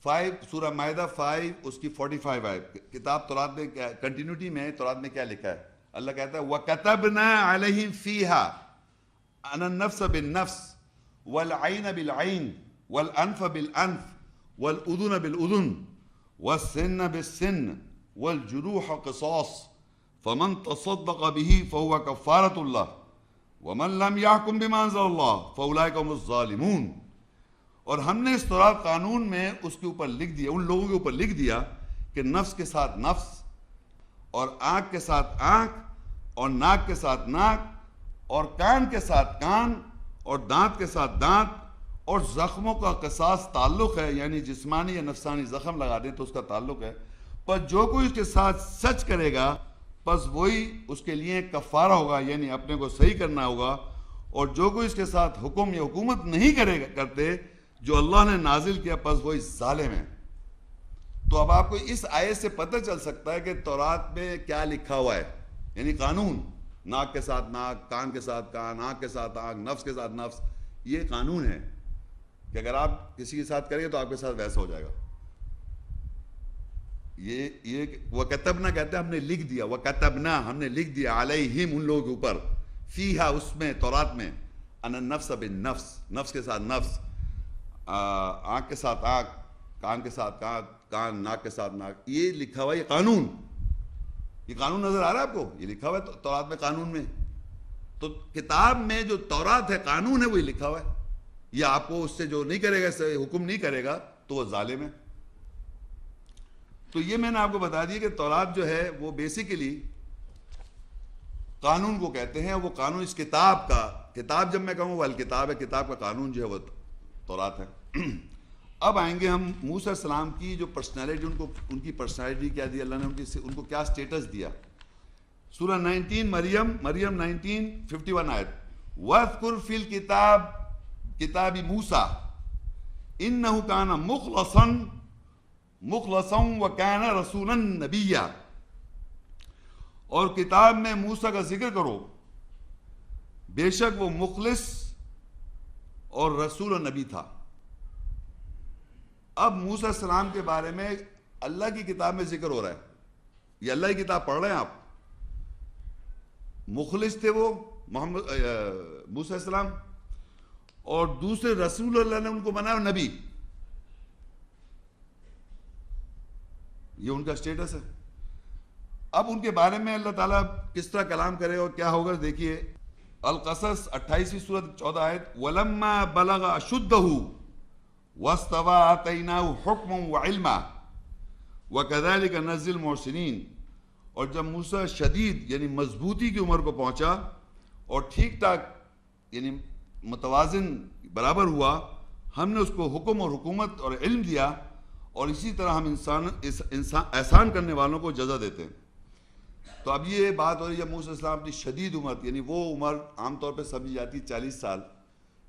5 سورہ معاہدہ 5 اس کی 45 آئے. کتاب تورات میں کنٹینیوٹی میں تورات میں کیا لکھا ہے؟ اللہ کہتا ہے وَكَتَبْنَا عَلَيْهِمْ فِيهَا أَنَّ النَّفْسَ بِالنَّفْسِ وَالْعَيْنَ بِالْعَيْنِ وَالْأَنْفَ بِالْأَنْفِ وَالْأُذُنَ بِالْأُذُنِ وَالسِّنَّ بِالسِّنِّ وَالْجُرُوحَ قِصَاصٌ فَمَنْ تَصَدَّقَ بِهِ فَهُوَ كَفَّارَةٌ لَهُ وَمَنْ لَمْ يَحْكُمْ بِمَا أَنزَلَ اللَّهُ فَأُولَٰئِكَ هُمُ الظَّالِمُونَ. اور ہم نے اس تورات قانون میں اس کے اوپر لکھ دیا، ان لوگوں کے اوپر لکھ دیا کہ نفس کے ساتھ نفس اور آنکھ کے ساتھ آنکھ اور ناک کے ساتھ ناک اور کان کے ساتھ کان اور دانت کے ساتھ دانت اور زخموں کا قصاص تعلق ہے، یعنی جسمانی یا نفسانی زخم لگا دیں تو اس کا تعلق ہے. پر جو کوئی اس کے ساتھ سچ کرے گا پس وہی اس کے لیے کفارہ ہوگا، یعنی اپنے کو صحیح کرنا ہوگا. اور جو کوئی اس کے ساتھ حکم یا حکومت نہیں کرتے جو اللہ نے نازل کیا پس وہی ظالم ہے. تو اب آپ کو اس آیت سے پتہ چل سکتا ہے کہ تورات میں کیا لکھا ہوا ہے، یعنی قانون. ناک کے ساتھ ناک، کان کے ساتھ کان، آنکھ کے ساتھ آنکھ، نفس کے ساتھ نفس، یہ قانون ہے کہ اگر آپ کسی کے ساتھ کریں گے تو آپ کے ساتھ ویسا ہو جائے گا. یہ وَكَتَبْنَا کہتے ہیں ہم نے لکھ دیا، وَكَتَبْنَا ہم نے لکھ دیا عَلَيْهِمْ ان لوگوں کے اوپر، فیہا اس میں تورات میں، ان النفس بالنفس نفس کے ساتھ نفس، آنکھ کے ساتھ آنکھ، کان کے ساتھ کان، ناک کے ساتھ ناک. یہ لکھا ہوا ہے، یہ قانون نظر آ رہا ہے آپ کو؟ یہ لکھا ہوا ہے تورات میں، قانون میں. تو کتاب میں جو تورات ہے قانون ہے وہی لکھا ہوا ہے. یہ آپ کو اس سے جو نہیں کرے گا، اس سے حکم نہیں کرے گا تو وہ ظالم ہے. تو یہ میں نے آپ کو بتا دیا کہ تورات جو ہے وہ بیسیکلی قانون کو کہتے ہیں. وہ قانون اس کتاب کا، کتاب جب میں کہوں وہ الکتاب ہے، کتاب کا قانون جو ہے وہ تورات ہے. اب آئیں گے ہم موسیٰ علیہ السلام کی جو پرسنالٹی، ان کی پرسنالٹی کیا دی اللہ نے، ان کو کیا سٹیٹس دیا. سورہ 19 مریم 19:51 آیت، وَاذْكُرْ فِي الْكِتَابِ کتاب موسیٰ إِنَّهُ كَانَ مُخْلَصًا وَكَانَ رَسُولًا نَبِيًّا. اور کتاب میں موسیٰ کا ذکر کرو، بے شک وہ مخلص اور رسول و نبی تھا. اب موسیٰ علیہ السلام کے بارے میں اللہ کی کتاب میں ذکر ہو رہا ہے، یہ اللہ کی کتاب پڑھ رہے ہیں آپ. مخلص تھے وہ موسیٰ علیہ السلام، اور دوسرے رسول اللہ نے ان کو بنایا نبی. یہ ان کا سٹیٹس ہے. اب ان کے بارے میں اللہ تعالیٰ کس طرح کلام کرے اور کیا ہوگا دیکھیے. القصص 28 سورۃ 14 آیت، وَلَمَّا بَلَغَ أَشُدَّهُ وَاسْتَوَىٰ آتَيْنَاهُ حُكْمًا وَعِلْمًا وَكَذَلِكَ نَجْزِي الْمُحْسِنِينَ. اور جب موسیٰ شدید یعنی مضبوطی کی عمر کو پہنچا اور ٹھیک ٹھاک یعنی متوازن برابر ہوا، ہم نے اس کو حکم اور حکومت اور علم دیا، اور اسی طرح ہم احسان کرنے والوں کو جزا دیتے ہیں. تو اب یہ بات ہو رہی ہے موسیٰ علیہ السلام کی شدید عمر، یعنی وہ عمر عام طور پہ سمجھی جاتی ہے 40 سال.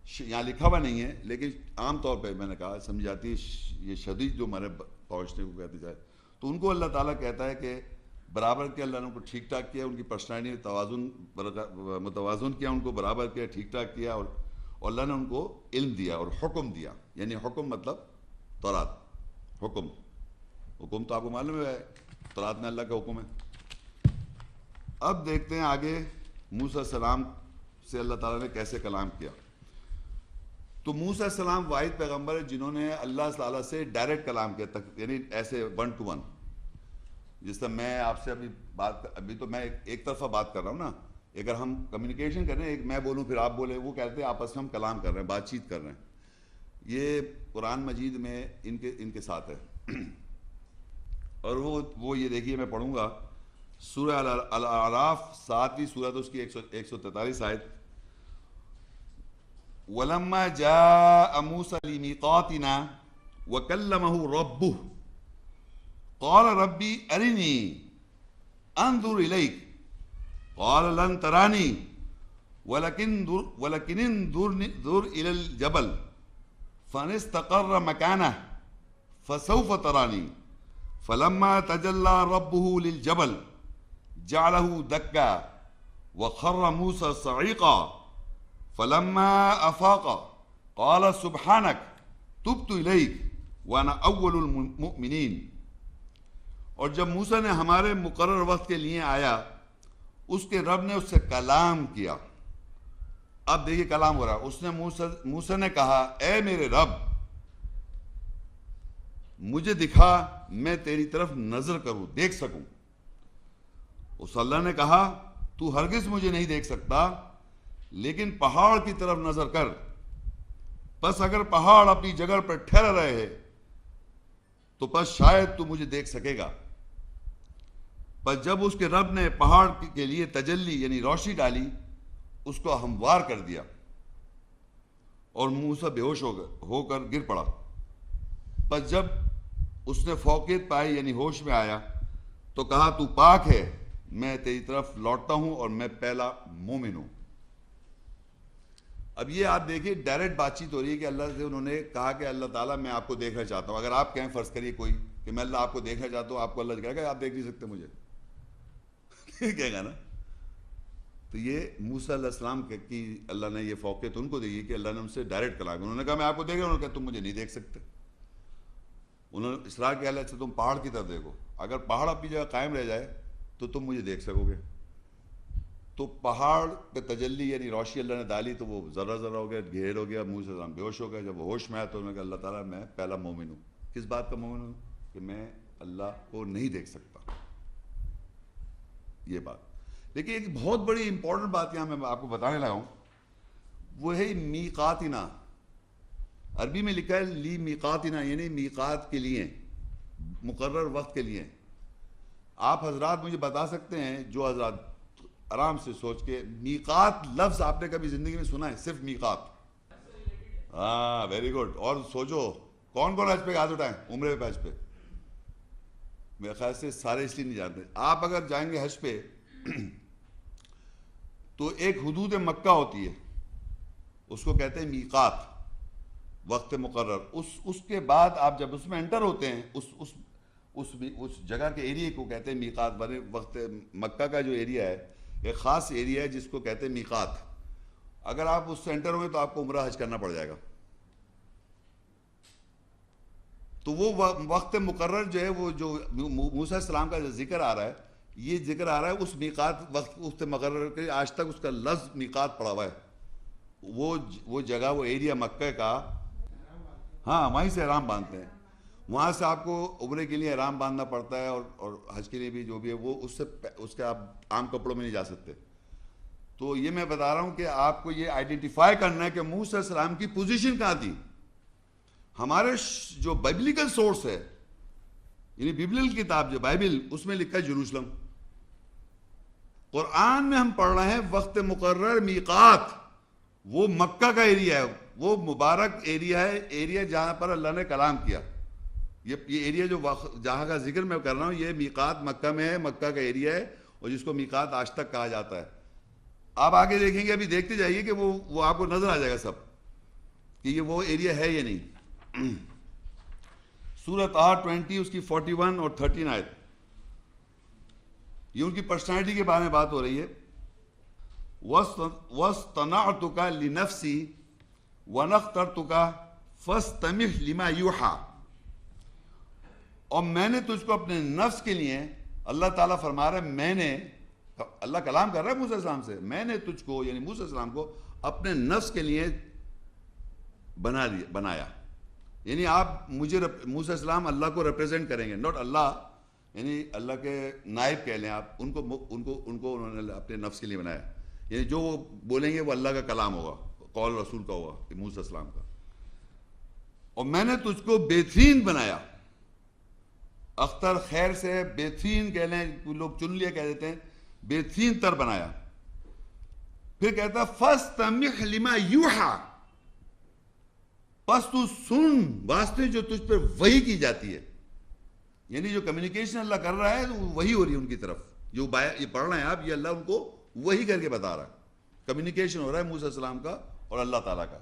یہاں لکھا ہوا نہیں ہے لیکن عام طور پہ میں نے کہا سمجھی جاتی ہے یہ شدید جو عمر پہنچنے کو کہتے جائے. تو ان کو اللہ تعالیٰ کہتا ہے کہ برابر کیا، اللہ نے ان کو ٹھیک ٹھاک کیا، ان کی پرسنالٹی متوازن کیا، ان کو برابر کیا، ٹھیک ٹھاک کیا، اور اللہ نے ان کو علم دیا اور حکم دیا. یعنی حکم مطلب تورات، حکم تو آپ کو معلوم ہے تورات میں اللہ کا حکم ہے. اب دیکھتے ہیں آگے موسیٰ علیہ السلام سے اللہ تعالیٰ نے کیسے کلام کیا. تو موسیٰ علیہ السلام واحد پیغمبر ہیں جنہوں نے اللہ تعالیٰ سے ڈائریکٹ کلام کیا، یعنی ایسے 1 to 1. جس طرح میں آپ سے ابھی تو میں ایک طرفہ بات کر رہا ہوں نا. اگر ہم کمیونیکیشن کر رہے ہیں، ایک میں بولوں پھر آپ بولے، وہ کہتے ہیں آپس میں ہم کلام کر رہے ہیں، بات چیت کر رہے ہیں. یہ قرآن مجید میں ان کے ساتھ ہے. اور وہ یہ دیکھیے میں پڑھوں گا سورہ الاعراف 7ویں سورت اس کی 143 آیت، وَلَمَّا جَاءَ مُوسَىٰ لِمِيقَاتِنَا وَكَلَّمَهُ رَبُّهُ قَالَ رَبِّ أَرِنِي أَنظُرْ إِلَيْكَ قَالَ لَن تَرَانِي وَلَكِنِ انظُرْ إِلَى الْجَبَلِ فَإِنِ اسْتَقَرَّ مَكَانَهُ فَسَوْفَ تَرَانِي فَلَمَّا تَجَلَّىٰ رَبُّهُ لِلْجَبَلِ جَعَلَهُ دَكًّا وَخَرَّ مُوسَىٰ صَعِيقًا فَلَمَّا أَفَاقَ قَالَ سُبْحَانَكَ تُبْتُ إِلَيْكَ وَأَنَا أَوَّلُ الْمُؤْمِنِينَ. اور جب موسیٰ نے ہمارے مقرر وقت کے لیے آیا، اس کے رب نے اس سے کلام کیا. اب دیکھیے کلام ہو رہا ہے. اس نے موسیٰ نے کہا اے میرے رب مجھے دکھا، میں تیری طرف نظر کروں، دیکھ سکوں. اس اللہ نے کہا تو ہرگز مجھے نہیں دیکھ سکتا، لیکن پہاڑ کی طرف نظر کر. پس اگر پہاڑ اپنی جگہ پر ٹھہر رہے ہیں تو پس شاید تو مجھے دیکھ سکے گا. پس جب اس کے رب نے پہاڑ کے لیے تجلی یعنی روشنی ڈالی، اس کو ہموار کر دیا اور موسیٰ بے ہوش ہو کر گر پڑا. پس جب اس نے فوقیت پائی یعنی ہوش میں آیا تو کہا تو پاک ہے، میں تیری طرف لوٹتا ہوں اور میں پہلا مومن ہوں. اب یہ آپ دیکھیں ڈائریکٹ بات چیت ہو رہی ہے کہ اللہ سے انہوں نے کہا کہ اللہ تعالیٰ میں آپ کو دیکھنا چاہتا ہوں. اگر آپ کہیں فرض کریے کوئی کہ میں اللہ آپ کو دیکھنا چاہتا ہوں، آپ کو اللہ کہے گا آپ دیکھ نہیں سکتے مجھے کہے گا نا. تو یہ موسیٰ علیہ السلام کی اللہ نے یہ فوقیت ان کو دی کہ اللہ نے ان سے ڈائریکٹ کہا. انہوں نے کہا میں آپ کو دیکھ رہا ہوں، انہوں نے کہا تم مجھے نہیں دیکھ سکتے. انہوں نے اصرار کیا اللہ سے تم پہاڑ کی طرف دیکھو، اگر پہاڑ اپنی جگہ قائم رہ جائے تو تم مجھے دیکھ سکو گے. تو پہاڑ پہ تجلی یعنی روشنی اللہ نے ڈالی تو وہ ذرہ ذرہ ہو گیا، ڈھیر ہو گیا. موسیٰ علیہ السلام بے ہوش ہو گیا. جب وہ ہوش میں آیا تو انہوں نے کہا اللہ تعالیٰ میں پہلا مومن ہوں. کس بات کا مومن ہوں؟ کہ میں اللہ کو نہیں دیکھ سکتا. یہ بات. لیکن ایک بہت بڑی امپورٹنٹ بات یہاں میں آپ کو بتانے لگا ہوں، وہ ہے میقاتنا. عربی میں لکھا ہے لی میقاتنا یعنی میقات کے لیے، مقرر وقت کے لیے. آپ حضرات مجھے بتا سکتے ہیں، جو حضرات آرام سے سوچ کے، میقات لفظ آپ نے کبھی زندگی میں سنا ہے؟ صرف میقات. ہاں ویری گڈ. اور سوچو کون کون حج پہ ہاتھ اٹھائیں؟ عمرے پہ حج پہ میرے خیال سے سارے اس لیے نہیں جانتے. آپ اگر جائیں گے حج پہ تو ایک حدود مکہ ہوتی ہے، اس کو کہتے ہیں میقات، وقت مقرر. اس کے بعد آپ جب اس میں انٹر ہوتے ہیں اس جگہ کے ایریے کو کہتے ہیں میقات. بنے وقت مکہ کا جو ایریا ہے ایک خاص ایریا ہے جس کو کہتے ہیں میقات. اگر آپ اس سے انٹر ہوئے تو آپ کو عمرہ حج کرنا پڑ جائے گا. تو وہ وقت مقرر جو ہے، وہ جو موسیٰ علیہ السلام کا جو ذکر آ رہا ہے، یہ ذکر آ رہا ہے اس میقات وقت مقرر کے. آج تک اس کا لفظ میقات پڑا ہوا ہے. وہ جگہ، وہ ایریا مکہ کا، ہاں وہیں سے احرام باندھتے ہیں. وہاں سے آپ کو عمرے کے لیے احرام باندھنا پڑتا ہے اور حج کے لیے بھی جو بھی ہے وہ اس کے آپ عام کپڑوں میں نہیں جا سکتے. تو یہ میں بتا رہا ہوں کہ آپ کو یہ آئیڈینٹیفائی کرنا ہے کہ موسیٰ علیہ السلام کی پوزیشن کہاں تھی. ہمارے جو بائبلیکل سورس ہے یعنی بیبلیکل کتاب جو بائبل، اس میں لکھا ہے جروسلم. قرآن میں ہم پڑھ رہے ہیں وقت مقرر میقات، وہ مکہ کا ایریا ہے، وہ مبارک ایریا ہے، ایریا جہاں پر اللہ نے کلام کیا. یہ ایریا جو جہاں کا ذکر میں کر رہا ہوں یہ میقات مکہ میں ہے، مکہ کا ایریا ہے، اور جس کو میقات آج تک کہا جاتا ہے. آپ آگے دیکھیں گے، ابھی دیکھتے جائیے کہ وہ آپ کو نظر آ جائے گا سب کہ یہ وہ ایریا ہے یا نہیں. سورہ طٰہٰ 20 اس کی 41 اور 13 آیت، یہ ان کی پرسنالٹی کے بارے میں بات ہو رہی ہے. وَاصْطَنَعْتُكَ لِنَفْسِي وَنَخْتَرْتُكَ فَاسْتَمِعْ لِمَا يُوحَىٰ. اور میں نے تجھ کو اپنے نفس کے لیے، اللہ تعالیٰ فرما رہا ہے میں نے، اللہ کلام کر رہا ہے موسیٰ علیہ السلام سے، میں نے تجھ کو یعنی موسیٰ علیہ السلام کو اپنے نفس کے لیے بنایا. یعنی آپ مجھے موسیٰ علیہ السلام اللہ کو ریپریزنٹ کریں گے، ناٹ اللہ یعنی اللہ کے نائب کہہ لیں آپ. ان کو انہوں نے اپنے نفس کے لیے بنایا. یعنی جو وہ بولیں گے وہ اللہ کا کلام ہوگا، قول رسول کا ہوگا، موسیٰ علیہ السلام کا. اور میں نے تجھ کو بہترین بنایا. اختر خیر سے بہترین کہہ لیں، لوگ چن لیا کہہ دیتے ہیں، بہترین تر بنایا. پھر کہتا فَاسْتَمِعْ لِمَا يُوحَىٰ، پس تو سن واسطے جو تجھ پر وحی کی جاتی ہے. یعنی جو کمیونیکیشن اللہ کر رہا ہے وہ وحی ہو رہی ہے ان کی طرف. جو یہ پڑھ رہے ہیں آپ، یہ اللہ ان کو وحی کر کے بتا رہا ہے. کمیونیکیشن ہو رہا ہے موسیٰ علیہ السلام کا اور اللہ تعالیٰ کا.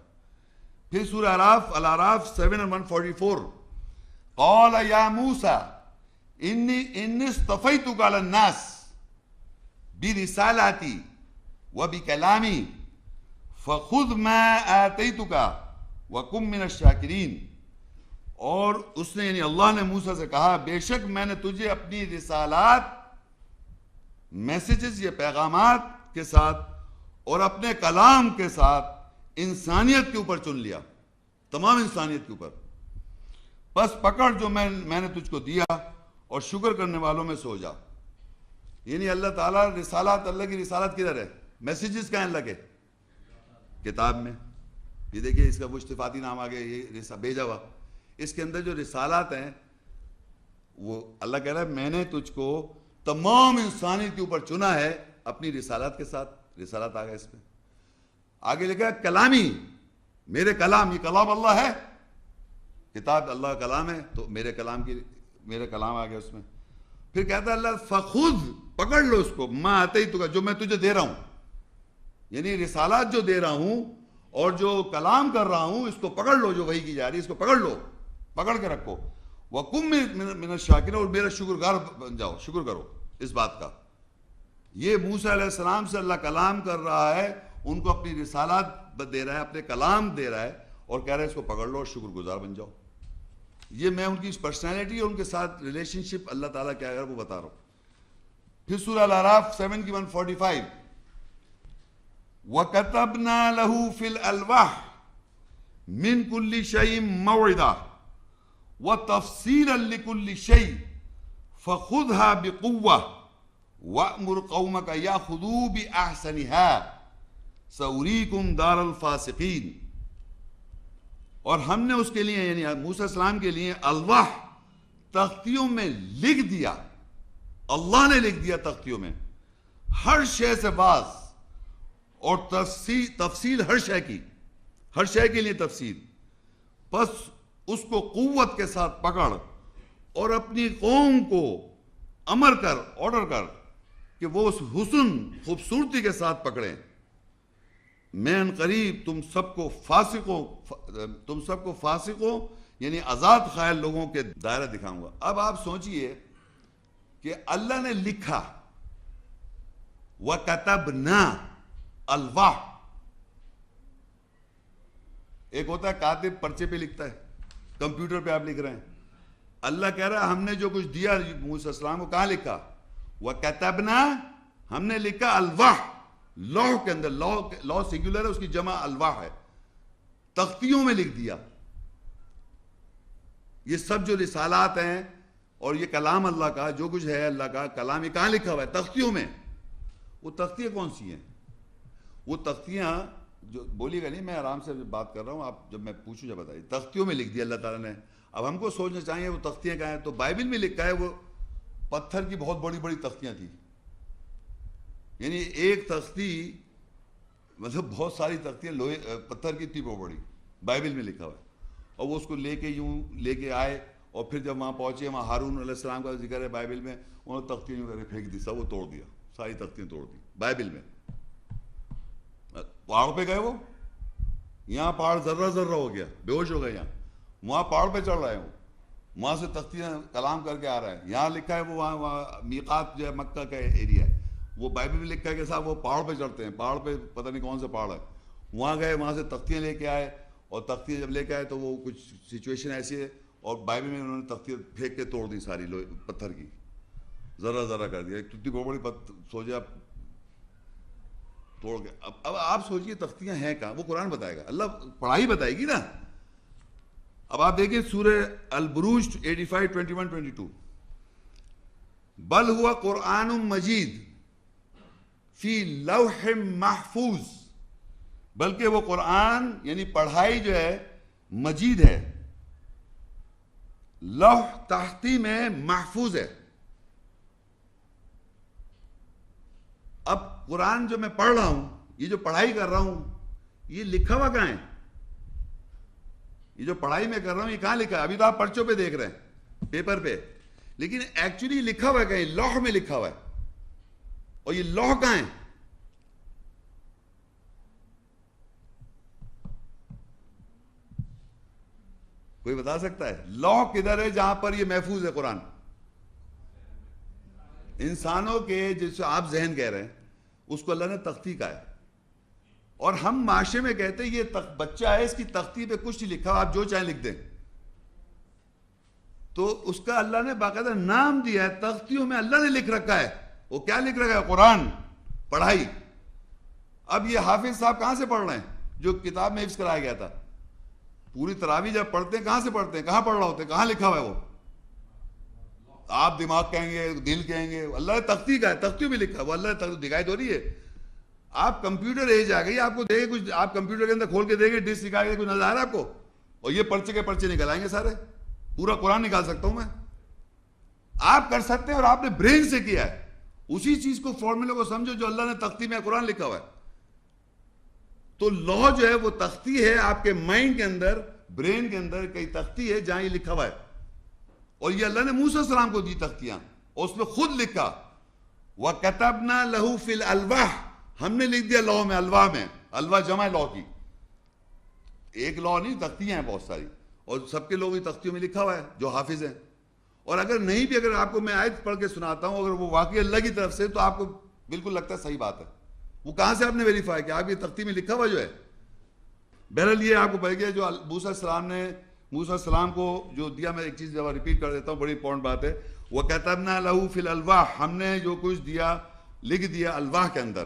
پھر سورہ الاعراف 7:144 قال یا موسیٰ انی اصطفیتک علی الناس برسالتی وبکلامی فخذ ما آتیتک وکن من الشاکرین. اور اس نے یعنی اللہ نے موسیٰ سے کہا بے شک میں نے تجھے اپنی رسالات میسیجز یا پیغامات کے ساتھ اور اپنے کلام کے ساتھ انسانیت کے اوپر چن لیا، تمام انسانیت کے اوپر، بس پکڑ جو میں نے تجھ کو دیا اور شکر کرنے والوں میں سو جا۔ یعنی اللہ تعالیٰ رسالات، اللہ کی رسالت کدھر ہے؟ میسیجز کہاں اللہ کے؟ کتاب میں۔ یہ دیکھیے اس کا مشتفاتی نام آگے، یہ بھیجا ہوا، اس کے اندر جو رسالات ہیں وہ اللہ کہہ رہا ہے میں نے تجھ کو تمام انسانیت کے اوپر چنا ہے اپنی رسالات کے ساتھ۔ رسالات آ گیا اس میں، آگے لکھا ہے کلامی، میرے کلام، یہ کلام اللہ ہے، کتاب اللہ کا کلام ہے تو میرے کلام آ گیا اس میں۔ پھر کہتا ہے اللہ فخذ، پکڑ لو اس کو، ما آتیتک، جو میں تجھے دے رہا ہوں، یعنی رسالات جو دے رہا ہوں اور جو کلام کر رہا ہوں اس کو پکڑ لو، جو وحی کی جا رہی ہے اس کو پکڑ لو، پکڑ کے رکھو، وَقُم مِنَ الشَّاكِرِينَ، اور میرا شکرگار بن جاؤ، شکر کرو اس بات کا۔ یہ موسیٰ علیہ السلام سے اللہ کلام کر رہا ہے، ان کو اپنی رسالات دے رہا ہے، اپنے کلام دے رہا ہے اور کہہ رہا ہے اس کو پکڑ لو اور شکر گزار بن جاؤ۔ یہ میں ان کی پرسنالٹی اور ان کے ساتھ ریلیشن شپ اللہ تعالیٰ کیا ہے وہ بتا رہا ہوں۔ پھر سورہ الاعراف 7 کی 145، وَكَتَبْنَا لَهُ فِي الْأَلْوَاحِ مِنْ كُلِّ شَيْءٍ مَوْعِظَةً وَتَفْصِيلًا لِكُلِّ شَيْءٍ فَخُذْهَا بِقُوَّةٍ وَأْمُرْ قَوْمَكَ يَأْخُذُوا بِأَحْسَنِهَا سَأُرِيكُمْ دَارَ الْفَاسِقِينَ۔ اور ہم نے اس کے لیے یعنی موسیٰ السلام کے لیے الواح، تختیوں میں لکھ دیا، اللہ نے لکھ دیا تختیوں میں ہر شے سے باز، اور تفصیل ہر شے کی، ہر شے کے لیے تفصیل، بس اس کو قوت کے ساتھ پکڑ اور اپنی قوم کو امر کر، آرڈر کر کہ وہ اس حسن خوبصورتی کے ساتھ پکڑیں۔ میں ان قریب تم سب کو فاسقوں یعنی آزاد خیال لوگوں کے دائرہ دکھاؤں گا۔ اب آپ سوچئے کہ اللہ نے لکھا، وَكَتَبْنَا الواح، ایک ہوتا ہے کاتب پرچے پہ لکھتا ہے، کمپیوٹر پہ آپ لکھ رہے ہیں، اللہ کہہ رہا ہے ہم نے جو کچھ دیا موسیٰ السلام کو کہاں لکھا؟ وَكَتَبْنَا، ہم نے لکھا الواح، لوح کے اندر، لوح سنگولر ہے، اس کی جمع الواح ہے، تختیوں میں لکھ دیا۔ یہ سب جو رسالات ہیں اور یہ کلام اللہ کا جو کچھ ہے، اللہ کا کلام، یہ کہاں لکھا ہوا ہے؟ تختیوں میں۔ وہ تختیاں کون سی ہیں؟ وہ تختیاں جو بولیے گا نہیں، میں آرام سے بات کر رہا ہوں، آپ جب میں پوچھوں جب بتائیے۔ تختیوں میں لکھ دیا اللہ تعالیٰ نے۔ اب ہم کو سوچنا چاہیے وہ تختیاں کہاں ہیں، تو بائبل میں لکھا ہے وہ پتھر کی بہت بڑی بڑی تختیاں تھیں، یعنی ایک تختی مطلب بہت ساری تختیاں لوہے پتھر کی تھی، بہت بڑی، بائبل میں لکھا ہوا ہے۔ اور وہ اس کو لے کے یوں لے کے آئے، اور پھر جب وہاں پہنچے، وہاں ہارون علیہ السلام کا ذکر ہے بائبل میں، انہوں نے تختیاں یوں کر کے پھینک دی، سب وہ توڑ دیا، ساری تختیاں توڑ دی بائبل میں۔ پہاڑ پہ گئے وہ، یہاں پہاڑ ذرہ ذرہ ہو گیا، بے ہوش ہو گئے، یہاں وہاں پہاڑ پہ چڑھ رہے ہیں، وہاں سے تختیاں کلام کر کے آ رہا ہے۔ یہاں لکھا ہے وہ وہاں میقات جو ہے مکہ کا ایریا ہے، وہ بائبل میں لکھا ہے کہ صاحب وہ پہاڑ پہ چڑھتے ہیں، پہاڑ پہ پتہ نہیں کون سا پہاڑ ہے، وہاں گئے، وہاں سے تختیاں لے کے آئے، اور تختیاں جب لے کے آئے تو وہ کچھ سچویشن ایسی ہے، اور بائبل میں انہوں نے تختیاں پھینک کے توڑ دی ساری، پتھر کی ذرہ ذرہ کر دیا، اتنی بہت بڑی سوچے آپ توڑ کے۔ اب آپ سوچیے تختیاں ہیں کہاں، وہ قرآن بتائے گا، اللہ پڑھائی بتائے گی نا۔ اب آپ دیکھیں سورہ البروج 85 21 22، بل ہوا قرآن مجید فی لوح محفوظ، بلکہ وہ قرآن یعنی پڑھائی جو ہے مجید ہے، لوح تحتی میں محفوظ ہے۔ اب قرآن جو میں پڑھ رہا ہوں، یہ جو پڑھائی کر رہا ہوں، یہ لکھا ہوا کہاں ہے؟ یہ جو پڑھائی میں کر رہا ہوں یہ کہاں لکھا ہے؟ ابھی تو آپ پرچوں پہ دیکھ رہے ہیں، پیپر پہ، لیکن ایکچولی لکھا ہوا ہے کہیں؟ لوح میں لکھا ہوا ہے۔ اور یہ لوح کہاں ہے؟ کوئی بتا سکتا ہے لوح کدھر ہے جہاں پر یہ محفوظ ہے قرآن؟ انسانوں کے جس آپ ذہن کہہ رہے ہیں اس کو اللہ نے تختی کہا ہے، اور ہم معاشرے میں کہتے ہیں یہ بچہ ہے، اس کی تختی پہ کچھ نہیں لکھا، آپ جو چاہیں لکھ دیں، تو اس کا اللہ نے باقاعدہ نام دیا ہے، تختیوں میں اللہ نے لکھ رکھا ہے. وہ کیا لکھ رکھا ہے؟ قرآن، پڑھائی. اب یہ حافظ صاحب کہاں سے پڑھ رہے ہیں جو کتاب میں حفظ کرایا گیا تھا؟ پوری تراویح جب پڑھتے ہیں کہاں سے پڑھتے ہیں؟ کہاں پڑھ رہا ہوتے ہیں؟ کہاں لکھا ہوا ہے وہ؟ آپ دماغ کہیں گے، دل کہیں گے، اللہ نے تختی کا ہے، تختیوں میں لکھا ہے. وہ اللہ نے دکھائی دو رہی ہے. آپ کمپیوٹر ایج آ گئی، آپ کو دیکھے کچھ، آپ کمپیوٹر کے اندر کھول کے دیکھیں، ڈسک نکال کے کچھ نظر آ رہا ہے آپ کو؟ اور یہ پرچے کے پرچے نکل آئیں گے سارے. پورا قرآن نکال سکتا ہوں میں. آپ کر سکتے ہیں، اور آپ نے برین سے کیا ہے. اسی چیز کو، فارمولے کو سمجھو جو اللہ نے تختی میں قرآن لکھا ہوا ہے. تو لا جو ہے وہ تختی ہے آپ کے مائنڈ کے اندر، برین کے اندر کئی تختی ہے جہاں یہ لکھا ہوا ہے. اور یہ اللہ نے موسیٰ علیہ السلام کو دی تختیاں، اور اس میں خود لکھا وَكَتَبْنَا لَهُ فِي الْأَلْوَاحِ، ہم نے لکھ دیا لوح میں، الواح میں. الواح جمع ہے لوح کی. ایک لوح نہیں، تختیاں ہیں بہت ساری، اور سب کے لوگ تختیوں میں لکھا ہوا ہے جو حافظ ہیں. اور اگر نہیں بھی، اگر آپ کو میں آیت پڑھ کے سناتا ہوں، اگر وہ واقعی اللہ کی طرف سے، تو آپ کو بالکل لگتا ہے صحیح بات ہے. وہ کہاں سے آپ نے ویریفائی کیا؟ آپ یہ تختی میں لکھا ہوا جو ہے. بہرحال یہ آپ کو پڑھ گیا جو موسیٰ علیہ السلام نے، موسیٰ علیہ السلام کو جو دیا. میں ایک چیز جب ریپیٹ کر دیتا ہوں، بڑی امپورٹنٹ بات ہے. وَكَتَبْنَا لَهُ فِي الْأَلْوَاحِ، ہم نے جو کچھ دیا لکھ دیا الواح کے اندر.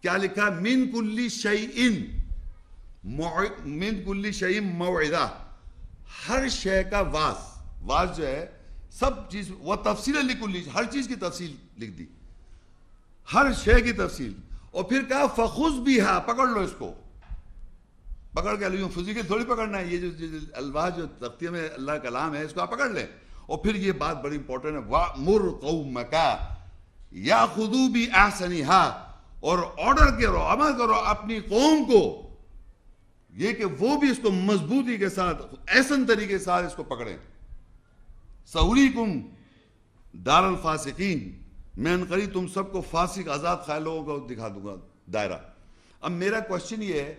کیا لکھا؟ مِن كُلِّ شَيْءٍ، مِن كُلِّ شَيْءٍ مَوْعِظَةٍ، ہر شے کا واز. واز جو ہے سب چیز، وہ تفصیل لِكُلِّ، ہر چیز کی تفصیل لکھ دی، ہر شے کی تفصیل. اور پھر کہا فَخُذْ بِهَا، پکڑ لو اس کو. پکڑ کے لیوں فزیکل تھوڑی پکڑنا ہے. یہ جو الواح جو تختیوں میں اللہ کا کلام ہے، اس کو آپ پکڑ لیں. اور پھر یہ بات بڑی امپورٹنٹ ہے، وَأْمُرْ قَوْمَكَ يَأْخُذُوا بِأَحْسَنِهَا، اور آرڈر کرو، عمل کرو اپنی قوم کو یہ کہ وہ بھی اس کو مضبوطی کے ساتھ، احسن طریقے کے ساتھ اس کو پکڑیں. سَأُرِيكُمْ دار الفاسقین، میں ان قریب تم سب کو فاسق آزاد خیال لوگوں کو دکھا دوں گا دائرہ. اب میرا کوشچن یہ ہے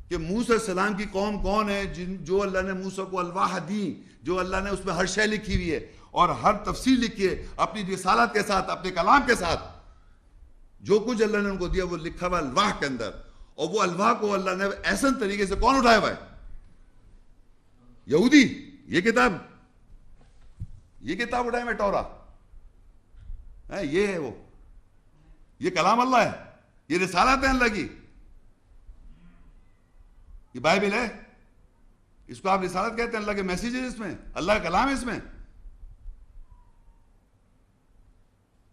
کہ موسیٰ علیہ السلام کی قوم کون ہے جو اللہ نے موسیٰ کو الواح دی، جو اللہ نے اس میں ہر شے لکھی ہوئی ہے اور ہر تفصیل لکھی ہے اپنی رسالت کے ساتھ، اپنے کلام کے ساتھ. جو کچھ اللہ نے ان کو دیا وہ لکھا ہوا الواح کے اندر. اور وہ الواح کو اللہ نے احسن طریقے سے کون اٹھایا ہوا ہے؟ یہودی. یہ کتاب اٹھائے میں ٹورا، یہ ہے وہ، یہ کلام اللہ ہے، یہ رسالت ہے اللہ کی. یہ بائبل ہے، اس کو آپ رسالت کہتے ہیں. اللہ کے میسیج ہے اس میں، اللہ کا کلام ہے اس میں.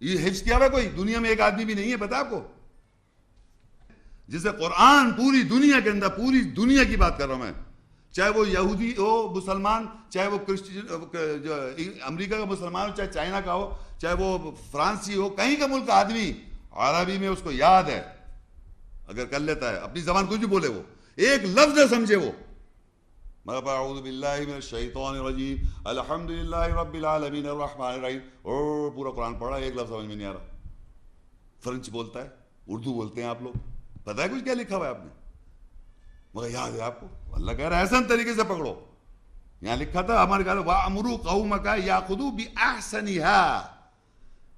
یہ حفظ کیا ہوا کوئی دنیا میں ایک آدمی بھی نہیں ہے، پتا آپ کو؟ جسے قرآن پوری دنیا کے اندر، پوری دنیا کی بات کر رہا ہوں میں، چاہے وہ یہودی ہو مسلمان، چاہے وہ امریکہ کا مسلمان ہو، چاہے چائنا کا ہو، چاہے وہ فرانسی ہو، کہیں کا ملک کا آدمی عربی میں اس کو یاد ہے، اگر کر لیتا ہے، اپنی زبان کچھ بھی بولے، وہ ایک لفظ نہ سمجھے وہ. اعوذ باللہ من الشیطان الرجیم الحمدللہ رب العالمین الرحمن الرحیم، اور پورا قرآن پڑھا، ایک لفظ سمجھ میں نہیں آ رہا. فرنچ بولتا ہے، اردو بولتے ہیں آپ لوگ، پتہ ہے کچھ کیا لکھا ہوا ہے آپ نے؟ مگر یاد ہے آپ کو؟ اللہ کہہ رہا ہے احسن طریقے سے پکڑو. یہاں لکھا تھا ہمارے گھر وَأَمُرُوا قَوْمَكَ يَأْخُذُوا بِأَحْسَنِهَا،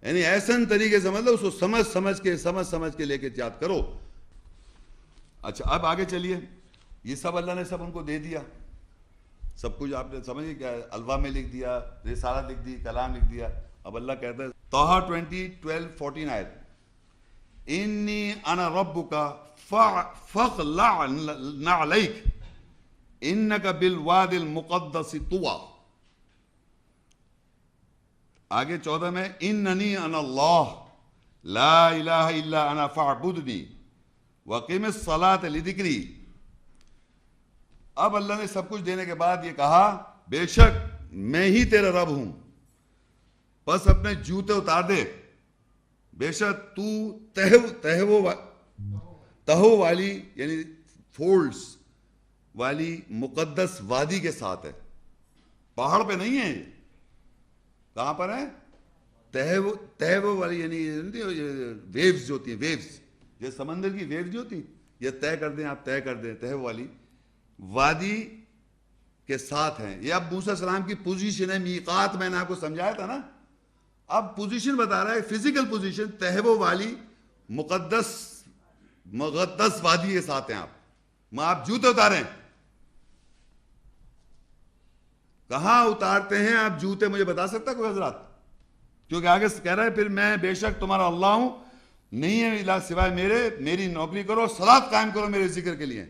یعنی احسن طریقے سے، مطلب اس کو سمجھ کے لے کے یاد کرو. اچھا اب آگے چلیے. یہ سب اللہ نے سب ان کو دے دیا، سب کچھ آپ نے سمجھے کیا، الواح میں لکھ دیا، رسالت لکھ دی، کلام لکھ دیا. اب اللہ کہتا ہے طٰہٰ 20:12-14 آیت، انی انا ربک فاخلع نعلیک انک بالواد المقدس طویٰ. آگے 14 میں اننی انا اللہ لا الہ الا انا فاعبدنی وقم الصلاۃ لذکری. اب اللہ نے سب کچھ دینے کے بعد یہ کہا بے شک میں ہی تیرا رب ہوں، بس اپنے جوتے اتار دے. بے شک تو تہو والی یعنی فولڈز والی مقدس وادی کے ساتھ ہے، پہاڑ پہ نہیں ہے. کہاں پر ہے؟ تہو والی یعنی ویوز جو ہوتی ہیں، ویوز یہ سمندر کی ویوز جو ہوتی ہیں، یہ طے کر دیں آپ، طے کر دیں، تہو والی وادی کے ساتھ ہیں. یہ اب موسیٰ علیہ السلام کی پوزیشن ہے، میقات میں نے آپ کو سمجھایا تھا نا. اب پوزیشن بتا رہا ہے، فزیکل پوزیشن تہو والی مقدس وادی کے ساتھ ہیں آپ. آپ جوتے اتاریں. کہاں اتارتے ہیں آپ جوتے؟ مجھے بتا سکتا کوئی حضرات؟ کیونکہ آگے کہہ رہا ہے پھر میں بے شک تمہارا اللہ ہوں، نہیں ہے الہ سوائے میرے، میری نوکری کرو، صلاۃ قائم کرو میرے ذکر کے لیے۔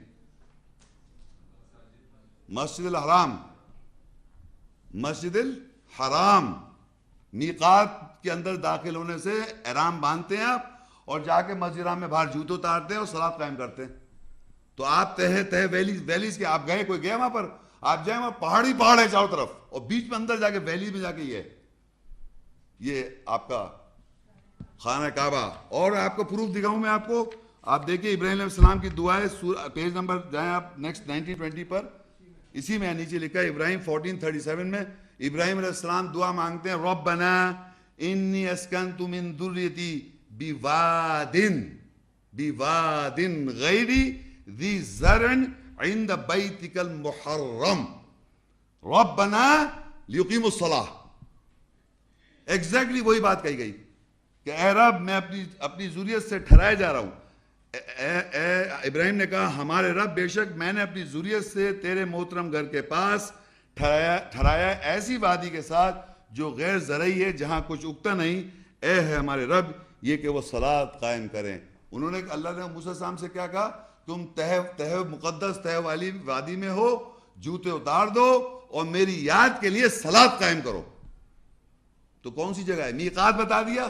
مسجد الحرام، مسجد الحرام، میقات کے اندر داخل ہونے سے احرام باندھتے ہیں آپ، اور جا کے مسجد الحرام میں باہر جوتے اتارتے ہیں اور صلاۃ قائم کرتے ہیں۔ تو آپ تہ ویلیز کے آپ گئے، کوئی گیا وہاں پر؟ آپ جائیں وہاں پہاڑی پہاڑ ہے چاروں طرف، اور بیچ میں اندر جا کے ویلی میں جا کے یہ آپ کا خانہ کعبہ۔ اور آپ کو پروف دکھاؤں میں آپ کو، آپ دیکھیں ابراہیم علیہ السلام کی دعائیں، پیج نمبر جائیں آپ نیکسٹ 1920 پر، اسی میں نیچے لکھا ہے ابراہیم 1437 میں ابراہیم علیہ السلام دعا مانگتے ہیں، ربنا انی اسکنت من ذریتی بواد غیر ذی زرع عند بیتک المحرم ربنا لیقیموا الصلاۃ۔ ایگزیکٹلی وہی بات کہی گئی کہ اے رب میں اپنی ذریت سے ٹھہرایا جا رہا ہوں۔ ابراہیم نے کہا ہمارے رب بے شک میں نے اپنی ذریت سے تیرے محترم گھر کے پاس ٹھہرایا ایسی وادی کے ساتھ جو غیر زرعی ہے، جہاں کچھ اگتا نہیں، اے ہے ہمارے رب یہ کہ وہ صلاۃ قائم کریں۔ انہوں نے، اللہ نے موسیٰ السلام سے کیا کہا؟ تم تہ مقدس تہ والی وادی میں ہو، جوتے اتار دو اور میری یاد کے لیے صلاۃ قائم کرو۔ تو کون سی جگہ ہے؟ میقات بتا دیا،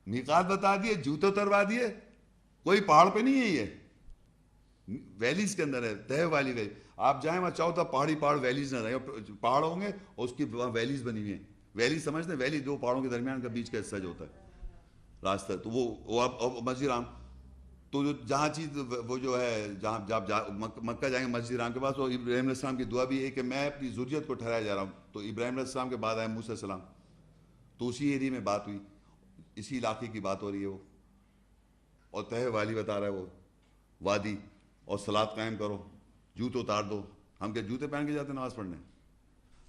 میقات بتا دیے، جوتے اتروا دیے۔ کوئی پہاڑ پہ نہیں ہے، یہ ویلیز کے اندر ہے، تہ والی ویلی۔ آپ جائیں وہاں چاہو تو پہاڑی پہاڑ ویلیز نہ رہے، پہاڑ ہوں گے اور اس کی وہاں ویلیز بنی ہوئی ہیں۔ ویلی سمجھتے ہیں؟ ویلی دو پہاڑوں کے درمیان کا بیچ کا حصہ جو ہوتا ہے راستہ، تو وہ مسجد حرام، تو جہاں چیز وہ جو ہے، جہاں جب مکہ جائیں گے مسجد حرام کے پاس، تو ابراہیم علیہ السلام کی دعا بھی ہے کہ میں اپنی ذریت کو ٹھہرایا جا رہا ہوں۔ تو ابراہیم علیہ السلام کے بعد آئے موسیٰ السلام، تو اسی ایریے میں بات ہوئی، اسی علاقے کی بات ہو رہی ہے وہ، اور تہ والی بتا رہا ہے وہ وادی، اور صلاۃ قائم کرو، جوتے اتار دو۔ ہم کیا جوتے پہن کے جاتے ہیں نماز پڑھنے؟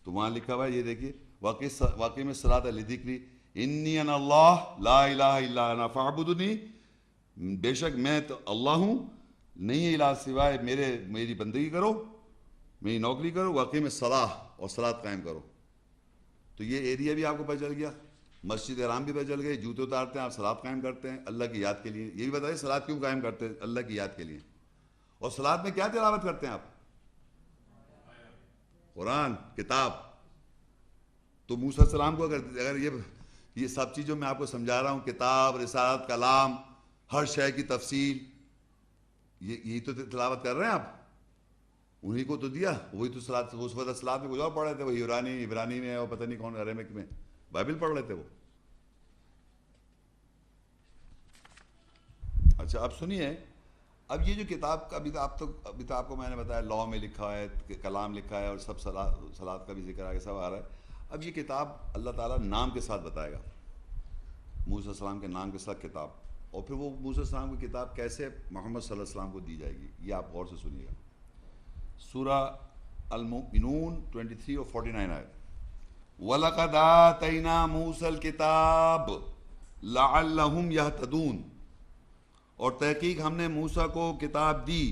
تو وہاں لکھا ہوا ہے، یہ دیکھیے واقعی میں صلاۃ لذکری انی انا اللہ لا الہ الا انا فاعبدنی، بے شک میں تو اللہ ہوں، نہیں الہ سوائے میری بندگی کرو، میری نوکری کرو، واقعی میں صلاح اور صلاۃ قائم کرو۔ تو یہ ایریا بھی آپ کو پتہ چل گیا، مسجد حرام بھی پتہ چل گئی، جوتے اتارتے ہیں آپ، صلاۃ قائم کرتے ہیں اللہ کی یاد کے لیے۔ یہ بھی بتائیے صلاۃ کیوں قائم کرتے ہیں؟ اللہ کی یاد کے لیے۔ اور صلاۃ میں کیا تلاوت کرتے ہیں آپ؟ قرآن، کتاب۔ تو موسیٰ السلام کو اگر یہ سب چیزوں میں آپ کو سمجھا رہا ہوں، کتاب، رسالت، کلام، ہر شے کی تفصیل، یہی تو تلاوت کر رہے ہیں آپ، انہی کو تو دیا، وہی تو صلاۃ، اس وقت صلاۃ میں کچھ اور پڑھ رہے تھے، وہ عبرانی میں اور پتہ نہیں کون عربک میں بائبل پڑھ رہے تھے وہ۔ اچھا اب سنیے، اب یہ جو کتاب کا ابھی تو آپ کو میں نے بتایا لاء میں لکھا ہے، کلام لکھا ہے، اور سب صلاۃ کا بھی ذکر آگے سب آ رہا ہے۔ اب یہ کتاب اللہ تعالیٰ نام کے ساتھ بتائے گا، موسیٰ السلام کے نام کے ساتھ کتاب، اور پھر وہ موسیٰ السلام کی کتاب کیسے محمد صلی اللہ علیہ وسلم کو دی جائے گی، یہ آپ غور سے سنیے گا۔ سورہ المؤمنون 23 اور 49 آیت، وَلَقَدْ آتَيْنَا مُوسَى الْكِتَابَ لَعَلَّهُمْ يَهْتَدُونَ، اور تحقیق ہم نے موسیٰ کو کتاب دی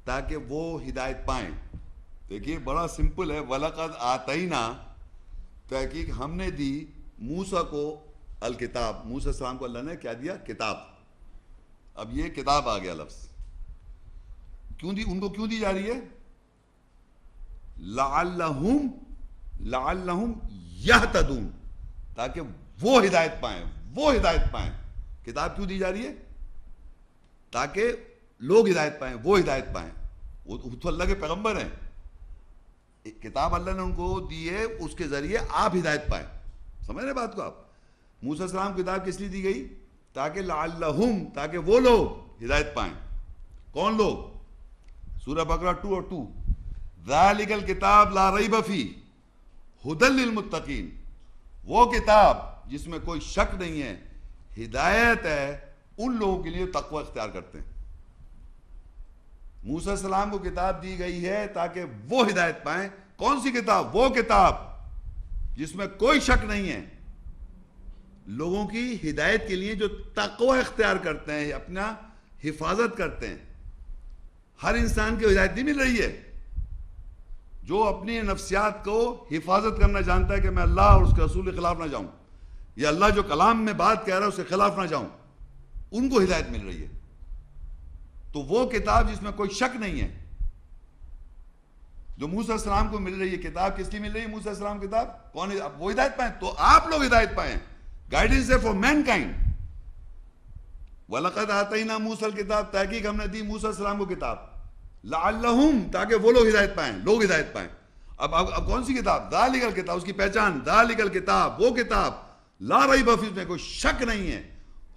تاکہ وہ ہدایت پائیں۔ دیکھیے بڑا سمپل ہے، وَلَقَدْ آتَيْنَا، تحقیق ہم نے دی موسیٰ کو الکتاب، موسیٰ السلام کو اللہ نے کیا دیا؟ کتاب۔ اب یہ کتاب آ گیا لفظ، کیوں دی ان کو، کیوں دی جا رہی ہے؟ لعلہم یہتدون، تاکہ وہ ہدایت پائیں، وہ ہدایت پائیں۔ کتاب کیوں دی جا رہی ہے؟ تاکہ لوگ ہدایت پائیں، وہ ہدایت پائیں۔ وہ تو اللہ کے پیغمبر ہیں، کتاب اللہ نے ان کو دی ہے، اس کے ذریعے آپ ہدایت پائیں۔ سمجھ رہے بات کو آپ؟ موسیٰ السلام کو کتاب کس لیے دی گئی؟ تاکہ لعلہم، تاکہ وہ لوگ ہدایت پائیں۔ کون لوگ؟ سورہ بقرہ 2 اور 2، ذالک الکتاب لا ریب فیہ ھدی للمتقین، وہ کتاب جس میں کوئی شک نہیں ہے، ہدایت ہے ان لوگوں کے لیے تقوی اختیار کرتے ہیں۔ موسیٰ السلام کو کتاب دی گئی ہے تاکہ وہ ہدایت پائیں۔ کون سی کتاب؟ وہ کتاب جس میں کوئی شک نہیں ہے، لوگوں کی ہدایت کے لیے جو تقوی اختیار کرتے ہیں، اپنا حفاظت کرتے ہیں۔ ہر انسان کی ہدایت نہیں مل رہی ہے، جو اپنی نفسیات کو حفاظت کرنا جانتا ہے کہ میں اللہ اور اس کے رسول کے خلاف نہ جاؤں، یا اللہ جو کلام میں بات کہہ رہا ہے اس کے خلاف نہ جاؤں، ان کو ہدایت مل رہی ہے۔ تو وہ کتاب جس میں کوئی شک نہیں ہے جو موسیٰ علیہ السلام کو مل رہی ہے، کتاب کس کی مل رہی ہے؟ موسیٰ علیہ السلام کتاب کون ہے؟ وہ ہدایت پائیں، تو آپ لوگ ہدایت پائیں، گائیڈنس ہے فار مین کائنڈ۔ وَلَقَدْ آتَيْنَا مُوسَى الْكِتاب، تحقیق ہم نے دی موسیٰ علیہ السلام کو کتاب، لَعَلَّهُمْ، تاکہ وہ لوگ ہدایت پائیں، لوگ ہدایت پائیں۔ اب کون سی کتاب؟ ذَلِكَ الْكِتاب، اس کی پہچان ذَلِكَ الْكِتاب، وہ کتاب لا ریب فیہ، میں کوئی شک نہیں ہے،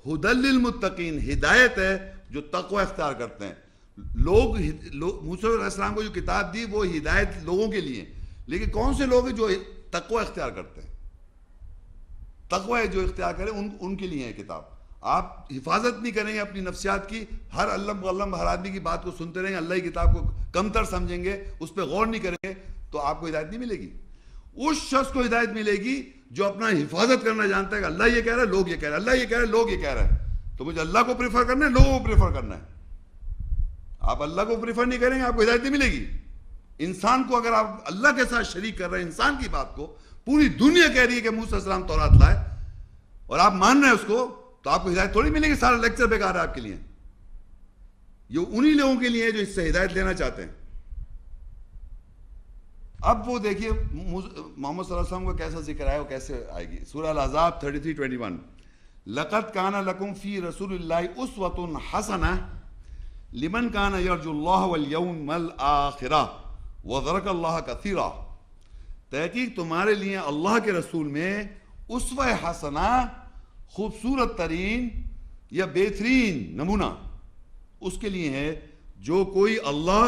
ھدی للمتقین، ہدایت ہے جو تقوی اختیار کرتے ہیں لوگ۔ موسیٰ علیہ السلام کو جو کتاب دی وہ ہدایت لوگوں کے لیے، لیکن کون سے لوگ ہیں جو تقوی اختیار کرتے ہیں؟ تقوی جو اختیار کریں ان کے لیے ہے کتاب۔ آپ حفاظت نہیں کریں گے اپنی نفسیات کی، ہر علم غلم ہر آدمی کی بات کو سنتے رہیں گے، اللہ کی کتاب کو کمتر سمجھیں گے، اس پہ غور نہیں کریں گے، تو آپ کو ہدایت نہیں ملے گی۔ اس شخص کو ہدایت ملے گی جو اپنا حفاظت کرنا جانتا ہے کہ اللہ یہ کہہ رہا ہے، لوگ یہ کہہ رہے ہیں، اللہ یہ کہہ رہے ہیں، لوگ یہ کہہ رہے ہیں، تو مجھے اللہ کو پریفر کرنا ہے، لوگوں کو پریفر کرنا ہے۔ آپ اللہ کو پریفر نہیں کریں گے، آپ کو ہدایت نہیں ملے گی۔ انسان کو اگر آپ اللہ کے ساتھ شریک کر رہے ہیں، انسان کی بات کو پوری دنیا کہہ رہی ہے کہ موسیٰ علیہ السلام تورات لائے اور آپ مان رہے ہیں اس کو، تو آپ کو ہدایت تھوڑی ملے گی، سارا لیکچر بیکار ہے آپ کے لیے۔ یہ انہی لوگوں کے لیے جو اس سے ہدایت لینا چاہتے ہیں۔ اب وہ دیکھیے محمد صلی اللہ علیہ وسلم کو کیسا ذکر آیا، وہ کیسے آئے گی۔ سورہ الاحزاب 33:21، لَقَدْ كَانَ لَكُمْ فِي رَسُولِ اللَّهِ أُسْوَةٌ حَسَنَةٌ لِمَنْ كَانَ يَرْجُو اللَّهَ وَالْيَوْمَ الْآخِرَةَ وَذَكَرَ اللَّهَ كَثِيرًا، تحقیق تمہارے لیے اللہ کے رسول میں اسوہ حسنہ، خوبصورت ترین یا بہترین نمونہ اس کے لیے ہے جو کوئی اللہ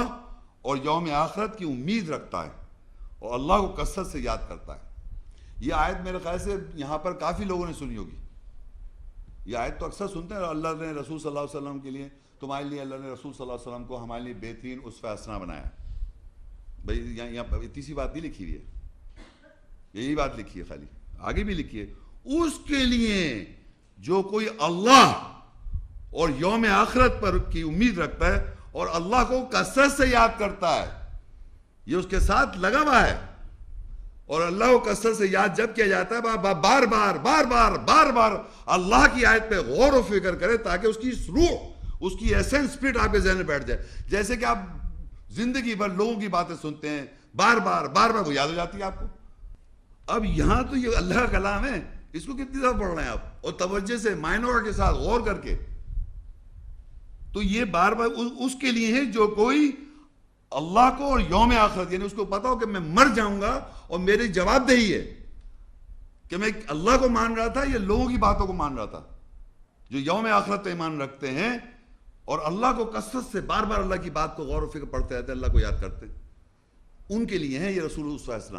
اور یوم آخرت کی امید رکھتا ہے اور اللہ کو کثرت سے یاد کرتا ہے۔ یہ آیت میرے خیال سے یہاں پر کافی لوگوں نے سنی ہوگی۔ یہ آیت تو اکثر سنتے ہیں، اللہ نے رسول صلی اللہ علیہ وسلم کے لیے، تمہارے لیے اللہ نے رسول صلی اللہ علیہ وسلم کو ہمارے لیے بہترین اسوہ حسنہ بنایا۔ بھائی یہاں پر اتنی سی بات نہیں لکھی ہوئی ہے، یہی بات لکھی ہے، خالی آگے بھی لکھی ہے، اس کے لیے جو کوئی اللہ اور یوم آخرت پر کی امید رکھتا ہے اور اللہ کو کثرت سے یاد کرتا ہے، یہ اس کے ساتھ لگا ہوا ہے۔ اور اللہ کو کثرت سے یاد جب کیا جاتا ہے، بار بار بار بار بار بار اللہ کی آیت پہ غور و فکر کرے تاکہ اس کی روح، اس کی ایسنس اسپرٹ آپ کے ذہن میں بیٹھ جائے۔ جیسے کہ آپ زندگی بھر لوگوں کی باتیں سنتے ہیں، بار بار بار بار وہ یاد ہو جاتی ہے آپ کو۔ اب یہاں تو یہ اللہ کا کلام ہے، اس کو کتنی دفعہ پڑھ رہے ہیں آپ، اور توجہ سے مائنور کے ساتھ غور کر کے۔ تو یہ بار بار اس کے لیے ہے جو کوئی اللہ کو اور یوم آخرت، یعنی اس کو پتا ہو کہ میں مر جاؤں گا اور میری جواب دہی ہے کہ میں اللہ کو مان رہا تھا یا لوگوں کی باتوں کو مان رہا تھا۔ جو یوم آخرت پہ ایمان رکھتے ہیں اور اللہ کو کثرت سے بار بار اللہ کی بات کو غور و فکر پڑھتے رہتے ہیں، اللہ کو یاد کرتے ہیں، ان کے لیے ہے یہ رسول اسوہ حسنہ۔